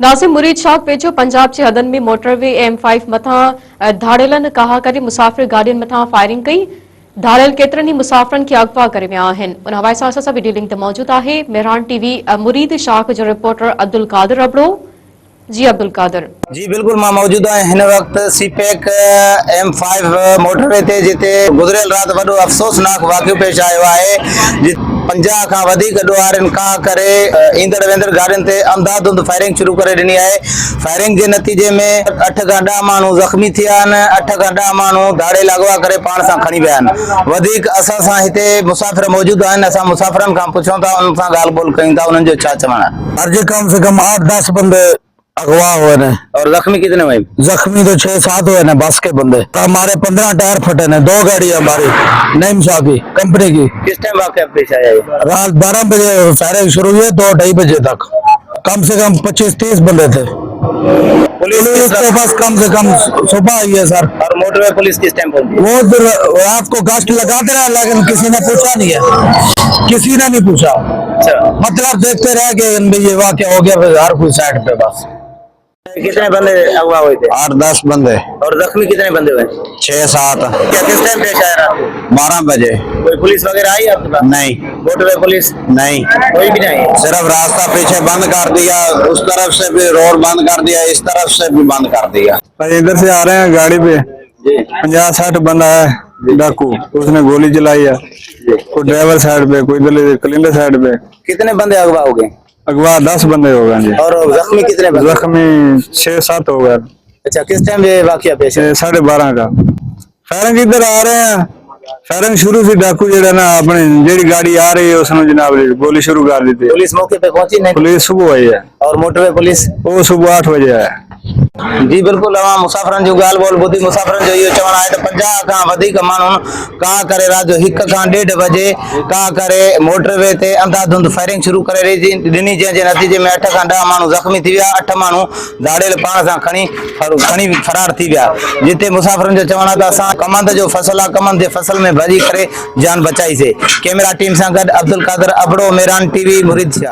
नासिम मुरीद शाख वेझो पंजाब जे हदन में मोटरवे M5 मथा धाड़ेलन कहा करे मुसाफ़िर गाड़ियुनि मथा फायरिंग कई। धाड़ेल केतरनि ही मुसाफ़िरनि खे अगवा करे विया आहिनि। उन हवाले सां असां सां वीडियो लिंक ते मौजूद आहे मेहरान टीवी मुरीद शाख जो रिपोर्टर अब्दुल कादिर अबड़ो। जी अब्दुल कादिर। जी बिल्कुल मां मौजूद आहियां हिन वक्त सीपैक M5 मोटरवे ते जिते गुज़रियल रात वॾो अफ़सोसनाक वाक़ियो पेश आयो आहे। 50 खां वधीक ॾोहारियुनि खां करे ईंदड़ वेंदड़ गाॾियुनि ते अंधाधुंध फायरिंग शुरू करे ॾिनी आहे। फायरिंग जे नतीजे में 8 खां 10 माण्हू ज़ख़्मी थिया आहिनि। 8 खां 10 माण्हू धाड़ेल अगवा करे पाण सां खणी विया आहिनि। वधीक असां सां हिते मुसाफ़िर मौजूद आहिनि। असां मुसाफ़िरनि खां पुछूं था, उन्हनि सां ॻाल्हि ॿोल कयूं था, उन्हनि जो छा चवणु आहे। हर जी कम से कम 8-10 बंदे अगवा हुए ने। और जख्मी कितने हुए? जख्मी तो 6-7 हुए ने बस के बंदे। तो हमारे 15 टायर फटे ने। 2 गाड़ी है हमारी नईम शाह की कंपनी की। किस टाइम वाक़या पेश आया है? रात 12 बजे फायरिंग शुरू हुई 2-2:30 बजे तक। कम से कम 25-30 बंदे थे। पुलिस के पास कम से कम सुबह आई है सर। और मोटरवे पुलिस किस टाइम पहुंची? वो तो रात को गश्त लगाते रहे लेकिन किसी ने पूछा नहीं है। किसी ने नहीं पूछा। अच्छा, मतलब देखते रहे कि ये वाक़या हो गया, फिर हर कोई साइड पे बस। कितने बंदे अगवा हुए थे? 8-10 बंदे। और जख्मी कितने बंदे हुए? 6-7। क्या किस टाइम पेश आया रात को? 12 बजे। कोई पुलिस वगैरह आई आपके पास? नहीं, मोटरवे पुलिस नहीं, कोई भी नहीं आई? सिर्फ रास्ता पीछे बंद कर दिया, उस तरफ से भी रोड बंद कर दिया, इस तरफ से भी बंद कर दिया। इधर से आ रहे हैं गाड़ी पे 50-60 बंदा है डाकू, उसने गोली चलाई है। कोई ड्राइवर साइड पे, कोई इधर क्लिंडर साइड पे। कितने बंदे अगवा हो गए? अगवा 10 बंदे हो गए जी। और जख्मी कितने बंदे? जख्मी 6-7 हो गए। अच्छा, किस टाइम ये वाकया पेश है? 12:30 का फायरिंग इधर आ रहे हैं। फायरिंग शुरू से डाकू जेड़ा ना अपने जेड़ी गाड़ी आ रही है उसने जनाब गोली शुरू कर दी थी। पुलिस मौके पे पहुंची नहीं? पुलिस सुबह आई है। और मोटरवे पुलिस? वो सुबह 8 बजे आया। जी बिल्कुल, मुसाफ़िरनि जो ॻाल्हि ॿोल ॿुधी मुसाफ़िरनि जो इहो चवणु आहे त 50 खां वधीक माण्हुनि का करे राति जो 1 खां 1:30 बजे का करे मोटरवे ते अंधाधुंध फायरिंग शुरू करे ॾिनी, जंहिंजे नतीजे में 8 खां 10 माण्हू ज़ख़्मी थी विया। 8 माण्हू धाड़ेल पाण सां खणी फरार थी विया। जिते मुसाफ़िरनि जो चवणु आहे त असां कमंद जो फसल आहे, कमंद जे फसल में भॼी करे जान बचाईसीं। कैमरा टीम सां गॾु अब्दुल कादिर अबड़ो, मेहरान टीवी, मुरीद शाह।